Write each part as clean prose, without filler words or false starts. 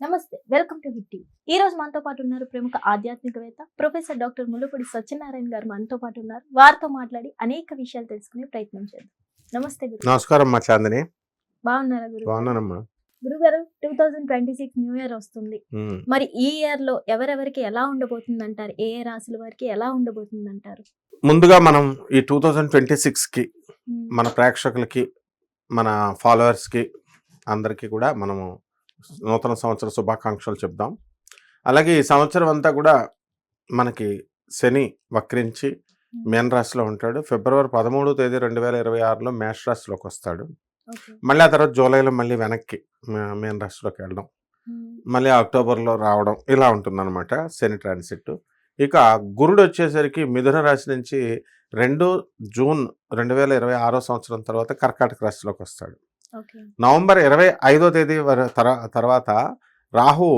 నమస్తే. Welcome to hit TV. ఈ రోజు మనతో పాటు ఉన్నారు ప్రముఖ ఆధ్యాత్మికవేత్త ప్రొఫెసర్ డాక్టర్ ముల్లపూడి సత్యనారాయణ గారు మనతో పాటు ఉన్నారు. వారితో మాట్లాడి అనేక విషయాలు తెలుసుకునే ప్రయత్నం చేద్దాం. నమస్తే గురు. నమస్కారం అమ్మా చాందిని. బాగున్నారా గురు? బాగున్నానమ్మా. గురుగారు 2026 న్యూ ఇయర్ వస్తుంది. మరి ఈ ఇయర్ లో ఎవరెవరికి ఎలా ఉండబోతుంది అంటారు? ఏ ఏ రాశుల వారికి ఎలా ఉండబోతుంది అంటారు? ముందుగా మనం ఈ 2026 కి మన ప్రేక్షకులకి, మన ఫాలోవర్స్ కి అందరికీ కూడా మనము నూతన సంవత్సర శుభాకాంక్షలు చెప్దాం. అలాగే ఈ సంవత్సరం అంతా కూడా మనకి శని వక్రించి మేన రాశిలో ఉంటాడు. ఫిబ్రవరి 13వ తేదీ 2026లో మేష రాశిలోకి వస్తాడు. మళ్ళీ ఆ తర్వాత జూలైలో మళ్ళీ వెనక్కి మేన రాశిలోకి వెళ్ళడం, మళ్ళీ అక్టోబర్లో రావడం, ఇలా ఉంటుందన్నమాట శని ట్రాన్సిట్. ఇక గురుడు వచ్చేసరికి మిథున రాశి నుంచి 2 జూన్ 2026 సంవత్సరం తర్వాత కర్కాటక రాశిలోకి వస్తాడు. నవంబర్ 25వ తేదీ తర్వాత రాహువు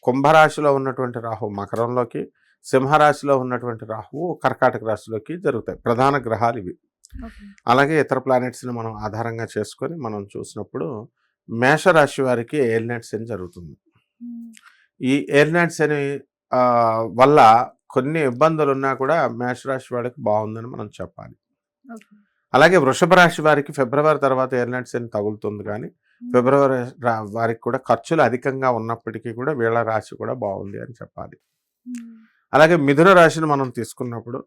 కుంభరాశిలో ఉన్నటువంటి రాహువు మకరంలోకి, సింహరాశిలో ఉన్నటువంటి రాహువు కర్కాటక రాశిలోకి జరుగుతాయి. ప్రధాన గ్రహాలు ఇవి. అలాగే ఇతర ప్లానెట్స్ని మనం ఆధారంగా చేసుకొని మనం చూసినప్పుడు మేషరాశి వారికి ఏలినాటి శని జరుగుతుంది. ఈ ఏలినాటి శని వల్ల కొన్ని ఇబ్బందులు ఉన్నా కూడా మేషరాశి వాడికి బాగుందని మనం చెప్పాలి. అలాగే వృషభ రాశి వారికి ఫిబ్రవరి తర్వాత ఏలినాటి శని తగులుతుంది, కానీ ఫిబ్రవరి వారికి కూడా ఖర్చులు అధికంగా ఉన్నప్పటికీ కూడా వీళ్ళ రాశి కూడా బాగుంది అని చెప్పాలి. అలాగే మిథున రాశిని మనం తీసుకున్నప్పుడు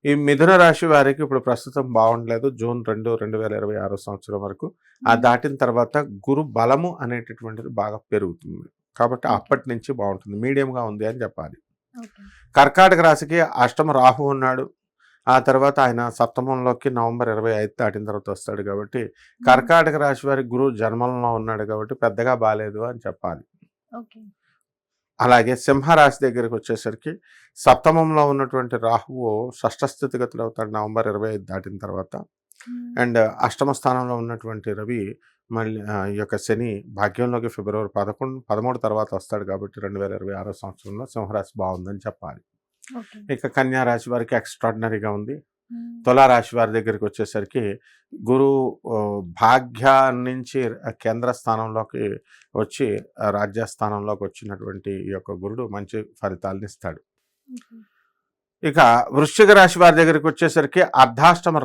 ఈ మిథున రాశి వారికి ఇప్పుడు ప్రస్తుతం బాగుండలేదు. జూన్ 2, 2026 సంవత్సరం వరకు ఆ దాటిన తర్వాత గురు బలము అనేటటువంటిది బాగా పెరుగుతుంది, కాబట్టి అప్పటి నుంచి బాగుంటుంది, మీడియంగా ఉంది అని చెప్పాలి. కర్కాటక రాశికి అష్టమ రాహు ఉన్నాడు. ఆ తర్వాత ఆయన సప్తమంలోకి నవంబర్ 25 దాటిన తర్వాత వస్తాడు, కాబట్టి కర్కాటక రాశి వారి గురువు జన్మంలో ఉన్నాడు, కాబట్టి పెద్దగా బాగాలేదు అని చెప్పాలి. అలాగే సింహరాశి దగ్గరికి వచ్చేసరికి సప్తమంలో ఉన్నటువంటి రాహువు షష్ఠ స్థితిగతులు అవుతాడు నవంబర్ 25 దాటిన తర్వాత. అండ్ అష్టమ స్థానంలో ఉన్నటువంటి రవి మళ్ళీ ఈ యొక్క శని భాగ్యంలోకి ఫిబ్రవరి 13 తర్వాత వస్తాడు, కాబట్టి 2026 సంవత్సరంలో సింహరాశి బాగుందని చెప్పాలి. ఇక కన్యా రాశి వారికి ఎక్స్ట్రాడినరీగా ఉంది. తులారాశి వారి దగ్గరికి వచ్చేసరికి గురువు భాగ్య నుంచి కేంద్ర స్థానంలోకి వచ్చి రాజ్యస్థానంలోకి వచ్చినటువంటి ఈ యొక్క గురుడు మంచి ఫలితాలను ఇస్తాడు. ఇక వృశ్చిక రాశి వారి దగ్గరికి వచ్చేసరికి అర్ధాష్టమ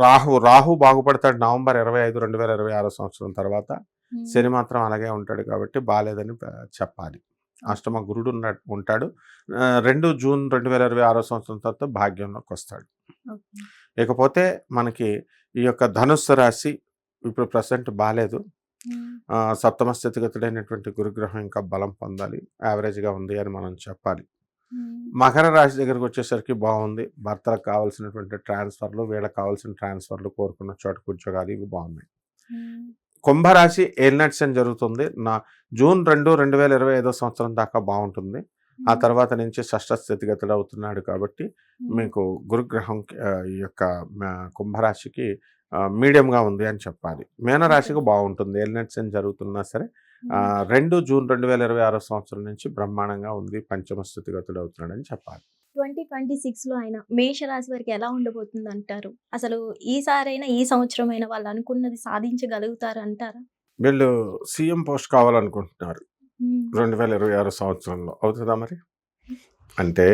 రాహు బాగుపడతాడు నవంబర్ 25, 2026 సంవత్సరం తర్వాత. శని మాత్రం అలాగే ఉంటాడు, కాబట్టి బాగాలేదని చెప్పాలి. అష్టమ గురుడు ఉంటాడు. 2 జూన్ 2026 సంవత్సరం తర్వాత భాగ్యంలోకి వస్తాడు. ఇకపోతే మనకి ఈ యొక్క ధనుస్సు రాశి ఇప్పుడు ప్రజెంట్ బాగాలేదు. సప్తమ స్థితిగతుడైనటువంటి గురుగ్రహం ఇంకా బలం పొందాలి, యావరేజ్గా ఉంది అని మనం చెప్పాలి. మకర రాశి దగ్గరకు వచ్చేసరికి బాగుంది. భర్తలకు కావాల్సినటువంటి ట్రాన్స్ఫర్లు, వీళ్ళకి కావాల్సిన ట్రాన్స్ఫర్లు, కోరుకున్న చోటుకు ఉద్యోగాలు ఇవి బాగున్నాయి. కుంభరాశి ఏలినాటి శని జరుగుతుంది. జూన్ 2, 2025 సంవత్సరం దాకా బాగుంటుంది. ఆ తర్వాత నుంచి షష్ఠ స్థితిగతులు అవుతున్నాడు, కాబట్టి మీకు గురుగ్రహం ఈ యొక్క కుంభరాశికి మీడియంగా ఉంది అని చెప్పాలి. మీనరాశికి బాగుంటుంది. ఏలినాటి శని జరుగుతున్నా సరే 2 జూన్ 2026 సంవత్సరం నుంచి బ్రహ్మాండంగా ఉంది, పంచమ స్థితిగతులు అవుతున్నాడు అని చెప్పాలి. 2026 లో అయినా మేషరాశి వారికి ఎలా ఉండబోతుంది అంటారు? అసలు ఈసారైనా ఈ సంవత్సరం అయినా వాళ్ళు అనుకున్నది సాధించగలుగుతారు అంటారా? వీళ్ళు సీఎం పోస్ట్ కావాలనుకుంటున్నారు 2026 సంవత్సరంలో. అవుతుందా మరి? అంటే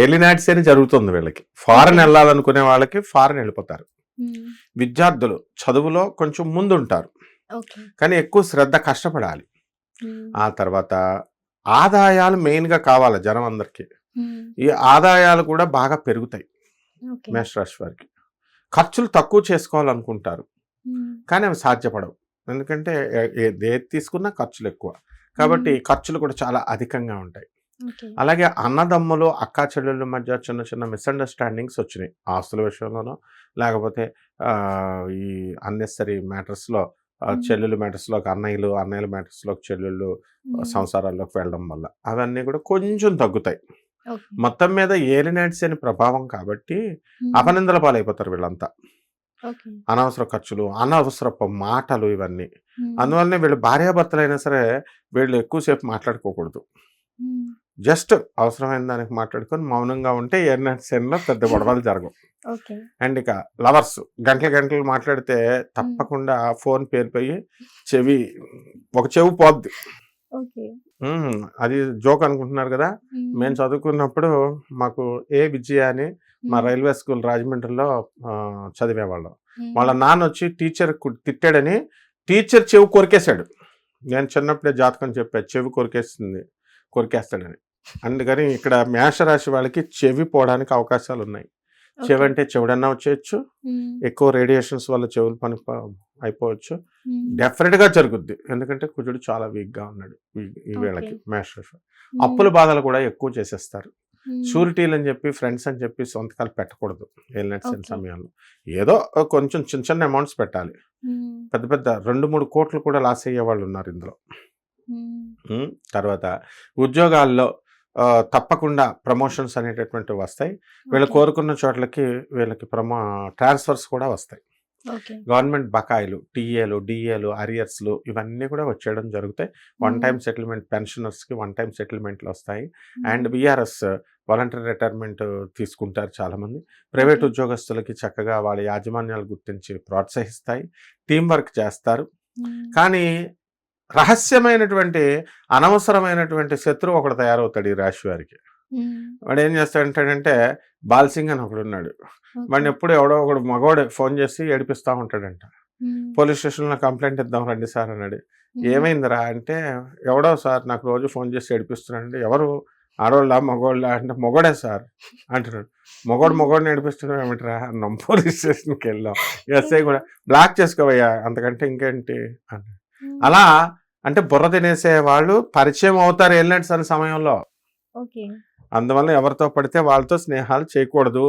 ఏలినాటి శని జరుగుతుంది వీళ్ళకి. ఫారెన్ వెళ్ళాలనుకునే వాళ్ళకి ఫారెన్ వెళ్ళిపోతారు. విద్యార్థులు చదువులో కొంచెం ముందుంటారు, కానీ ఎక్కువ శ్రద్ధ కష్టపడాలి. ఆ తర్వాత ఆదాయాలు మెయిన్గా కావాలి జనం అందరికీ. ఈ ఆదాయాలు కూడా బాగా పెరుగుతాయి మేషరాశి వారికి. ఖర్చులు తక్కువ చేసుకోవాలనుకుంటారు, కానీ అవి సాధ్యపడవు. ఎందుకంటే ఏది తీసుకున్నా ఖర్చులు ఎక్కువ, కాబట్టి ఖర్చులు కూడా చాలా అధికంగా ఉంటాయి. అలాగే అన్నదమ్ములు, అక్కా చెల్లెళ్ళ మధ్య చిన్న చిన్న మిస్అండర్స్టాండింగ్స్ వచ్చినాయి, ఆస్తుల విషయంలోనో లేకపోతే ఈ అన్నెసరీ మ్యాటర్స్లో, చెల్లెళ్ళ మ్యాటర్స్లోకి అన్నయ్యలు, అన్నయ్యల మ్యాటర్స్లోకి చెల్లెళ్ళు సంసారాల్లోకి వెళ్ళడం వల్ల అవన్నీ కూడా కొంచెం తగ్గుతాయి. మొత్తం మీద ఏలినాటి శని ప్రభావం కాబట్టి అపనిందల పాలైపోతారు వీళ్ళంతా. అనవసర ఖర్చులు, అనవసరపు మాటలు, ఇవన్నీ. అందువల్లనే వీళ్ళు భార్యాభర్తలైనా సరే వీళ్ళు ఎక్కువసేపు మాట్లాడుకోకూడదు. జస్ట్ అవసరమైన దానికి మాట్లాడుకొని మౌనంగా ఉంటే ఏలినాటి శనిలో పెద్ద గొడవలు జరగవు. అండ్ ఇక లవర్స్ గంటలు మాట్లాడితే తప్పకుండా ఫోన్ పేలిపోయి ఒక చెవి పోద్ది. అది జోక్ అనుకుంటున్నారు కదా. మేము చదువుకున్నప్పుడు మాకు ఏ విజయ అని మా రైల్వే స్కూల్ రాజమండ్రిలో చదివేవాళ్ళం. వాళ్ళ నాన్న వచ్చి టీచర్ తిట్టాడని టీచర్ చెవి కొరికేశాడు. నేను చిన్నప్పుడే జాతకం చెప్పా, చెవి కొరికేస్తాడని. అందుకని ఇక్కడ మేషరాశి వాళ్ళకి చెవి పోవడానికి అవకాశాలు ఉన్నాయి. చెవి అంటే చెవుడన్నా వచ్చేయచ్చు, ఎక్కువ రేడియేషన్స్ వల్ల చెవులు పని అయిపోవచ్చు, డెఫినెట్ గా జరుగుద్ది. ఎందుకంటే కుజుడు చాలా వీక్ గా ఉన్నాడు ఈ వేళకి మేషరాశి. అప్పుల బాధలు కూడా ఎక్కువ చేసేస్తారు. షూరిటీలు అని చెప్పి, ఫ్రెండ్స్ అని చెప్పి సొంతకాలు పెట్టకూడదు ఏలినట్స్ సమయంలో. ఏదో కొంచెం చిన్న చిన్న అమౌంట్స్ పెట్టాలి. పెద్ద పెద్ద 2-3 కోట్లు కూడా లాస్ అయ్యే వాళ్ళు ఉన్నారు ఇందులో. తర్వాత ఉద్యోగాల్లో తప్పకుండా ప్రమోషన్స్ అనేటటువంటివి వస్తాయి. వీళ్ళు కోరుకున్న చోట్లకి వీళ్ళకి ట్రాన్స్ఫర్స్ కూడా వస్తాయి. గవర్నమెంట్ బకాయిలు, టీఏలు, డిఏలు, అరియర్స్లు ఇవన్నీ కూడా వచ్చేయడం జరుగుతాయి. 1 టైం సెటిల్మెంట్, పెన్షనర్స్కి 1 టైం సెటిల్మెంట్లు వస్తాయి. అండ్ విఆర్ఎస్ వాలంటరీ రిటైర్మెంట్ తీసుకుంటారు చాలామంది. ప్రైవేట్ ఉద్యోగస్తులకి చక్కగా వాళ్ళ యాజమాన్యాలు గుర్తించి ప్రోత్సహిస్తాయి. టీం వర్క్ చేస్తారు. కానీ రహస్యమైనటువంటి అనవసరమైనటువంటి శత్రువు ఒకడు తయారవుతాడు ఈ రాశి వారికి. వాడు ఏం చేస్తాడంటే బాల్సింగ్ అని ఒకడు ఉన్నాడు. వాడిని ఎప్పుడు ఎవడో ఒకడు మగవాడు ఫోన్ చేసి ఏడిపిస్తూ ఉంటాడంట. పోలీస్ స్టేషన్లో కంప్లైంట్ ఇద్దాం రండి సార్ అన్నాడు. ఏమైందిరా అంటే, ఎవడో సార్ నాకు రోజు ఫోన్ చేసి ఏడిపిస్తున్నాడు. ఎవరు, ఆడవాళ్ళ మగవాళ్ళ అంటే, మొగోడే సార్ అంటున్నాడు. మొగోడిని ఏడిపిస్తున్నాడు ఏమిట్రా అన్నాం. పోలీస్ స్టేషన్కి వెళ్దాం. ఎస్ఐ కూడా బ్లాక్ చేసుకోవయ్యా, అంతకంటే ఇంకేంటి అన్నాడు. అలా అంటే బుర్ర తినేసే వాళ్ళు పరిచయం అవుతారు ఏలినట్స్ అనే సమయంలో. అందువల్ల ఎవరితో పడితే వాళ్ళతో స్నేహాలు చేయకూడదు.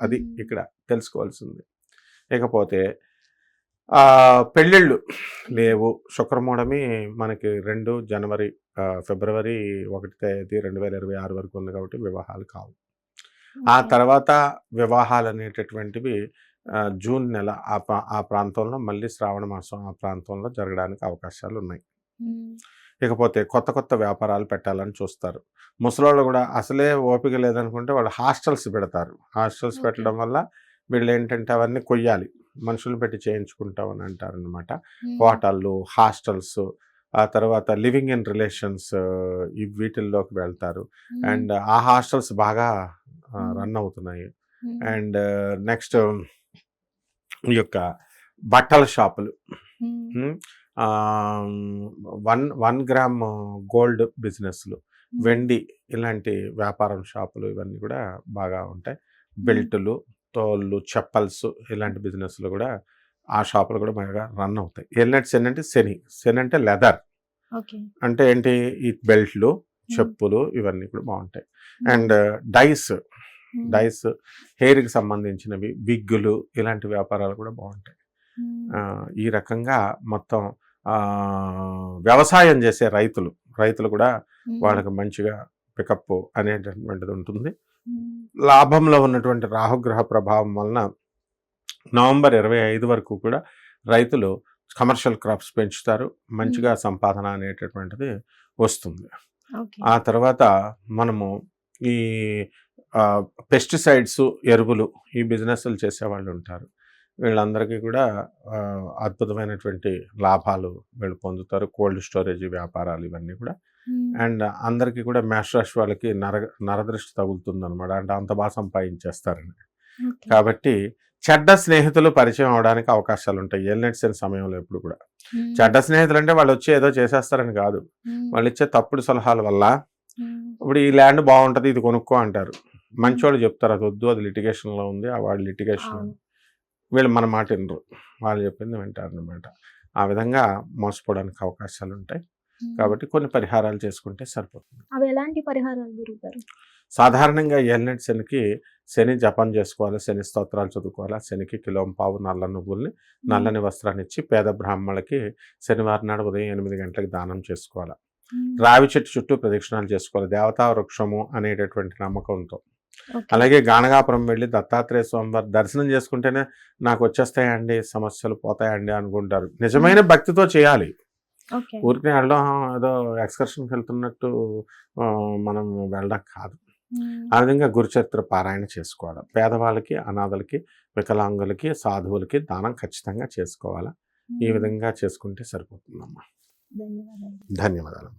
అది ఇక్కడ తెలుసుకోవాల్సింది. ఇకపోతే పెళ్ళిళ్ళు లేవు. శుక్రమూఢమి మనకి 2 జనవరి ఫిబ్రవరి 1 తేదీ 2026 వరకు ఉంది కాబట్టి వివాహాలు కావు. ఆ తర్వాత వివాహాలు అనేటటువంటివి జూన్ నెల ఆ ప్రాంతంలో, మళ్ళీ శ్రావణ మాసం ఆ ప్రాంతంలో జరగడానికి అవకాశాలు ఉన్నాయి. ఇకపోతే కొత్త వ్యాపారాలు పెట్టాలని చూస్తారు. ముసలోళ్ళు కూడా అసలే ఓపిక లేదనుకుంటే వాళ్ళు హాస్టల్స్ పెడతారు. హాస్టల్స్ పెట్టడం వల్ల వీళ్ళు ఏంటంటే అవన్నీ కొయ్యాలి, మనుషులు పెట్టి చేయించుకుంటామని అంటారు అనమాట. హోటళ్ళు, హాస్టల్స్, ఆ తర్వాత లివింగ్ ఇన్ రిలేషన్స్ వీటిల్లోకి వెళ్తారు. అండ్ ఆ హాస్టల్స్ బాగా రన్ అవుతున్నాయి. అండ్ నెక్స్ట్ ఈ యొక్క బట్టల షాపులు, 1 గ్రామ్ గోల్డ్ బిజినెస్లు, వెండి ఇలాంటి వ్యాపారం షాపులు ఇవన్నీ కూడా బాగా ఉంటాయి. బెల్టులు, తోళ్ళు, చెప్పల్స్ ఇలాంటి బిజినెస్లు కూడా ఆ షాపులు కూడా బాగా రన్ అవుతాయి. ఏలినట్స్ ఏంటంటే శని అంటే లెదర్ అంటే ఏంటి, ఈ బెల్ట్లు, చెప్పులు ఇవన్నీ కూడా బాగుంటాయి. అండ్ డైస్ హెయిర్కి సంబంధించినవి, విగ్గులు ఇలాంటి వ్యాపారాలు కూడా బాగుంటాయి. ఈ రకంగా మొత్తం వ్యవసాయం చేసే రైతులు కూడా వాళ్ళకి మంచిగా పికప్ అనేటటువంటిది ఉంటుంది. లాభంలో ఉన్నటువంటి రాహుగ్రహ ప్రభావం వలన నవంబర్ 25 వరకు కూడా రైతులు కమర్షియల్ క్రాప్స్ పెంచుతారు. మంచిగా సంపాదన అనేటటువంటిది వస్తుంది. ఆ తర్వాత మనము ఈ పెస్టిసైడ్స్, ఎరువులు ఈ బిజినెస్లు చేసేవాళ్ళు ఉంటారు. వీళ్ళందరికీ కూడా అద్భుతమైనటువంటి లాభాలు వీళ్ళు పొందుతారు. కోల్డ్ స్టోరేజ్ వ్యాపారాలు ఇవన్నీ కూడా. అండ్ అందరికీ కూడా మేషరాశి వాళ్ళకి నరదృష్టి తగులుతుంది అనమాట. అంటే అంత బాగా సంపాదించేస్తారని. కాబట్టి చెడ్డ స్నేహితులు పరిచయం అవడానికి అవకాశాలు ఉంటాయి ఏలినట్స్ సమయంలో. ఎప్పుడు కూడా చెడ్డ స్నేహితులు అంటే వాళ్ళు వచ్చి ఏదో చేసేస్తారని కాదు, వాళ్ళు ఇచ్చే తప్పుడు సలహాల వల్ల, ఇప్పుడు ఈ ల్యాండ్ బాగుంటుంది ఇది కొనుక్కో అంటారు. మంచోళ్ళు చెప్తారు అది వద్దు, అది లిటిగేషన్లో ఉంది, వాళ్ళు లిటిగేషన్, వీళ్ళు మన మాట వినరు, వాళ్ళు చెప్పింది వింటారు అనమాట. ఆ విధంగా మోసపోవడానికి అవకాశాలు ఉంటాయి. కాబట్టి కొన్ని పరిహారాలు చేసుకుంటే సరిపోతుంది. అవి ఎలాంటి పరిహారాలు గురుగారు? సాధారణంగా ఏలినట్స్ శని జపం చేసుకోవాలి, శని స్తోత్రాలు చదువుకోవాలి. శనికి 1.5 కిలో నల్ల నువ్వుల్ని, నల్లని వస్త్రాన్ని ఇచ్చి పేద బ్రాహ్మణులకి శనివారం నాడు ఉదయం 8 గంటలకు దానం చేసుకోవాలి. రావి చెట్టు చుట్టూ ప్రదక్షిణాలు చేసుకోవాలి, దేవతా వృక్షము అనేటటువంటి నమ్మకంతో. అలాగే గానగాపురం వెళ్ళి దత్తాత్రేయ స్వామివారి దర్శనం చేసుకుంటేనే నాకు వచ్చేస్తాయండి, సమస్యలు పోతాయండి అనుకుంటారు. నిజమైన భక్తితో చేయాలి. ఊరికి వెళ్ళడం ఏదో ఎక్స్కర్షన్కి వెళ్తున్నట్టు మనం వెళ్ళడం కాదు. ఆ విధంగా గురుచరిత్ర పారాయణ చేసుకోవాలి. పేదవాళ్ళకి, అనాథలకి, వికలాంగులకి, సాధువులకి దానం ఖచ్చితంగా చేసుకోవాలి. ఈ విధంగా చేసుకుంటే సరిపోతుందమ్మా. ధన్యవాదాలు.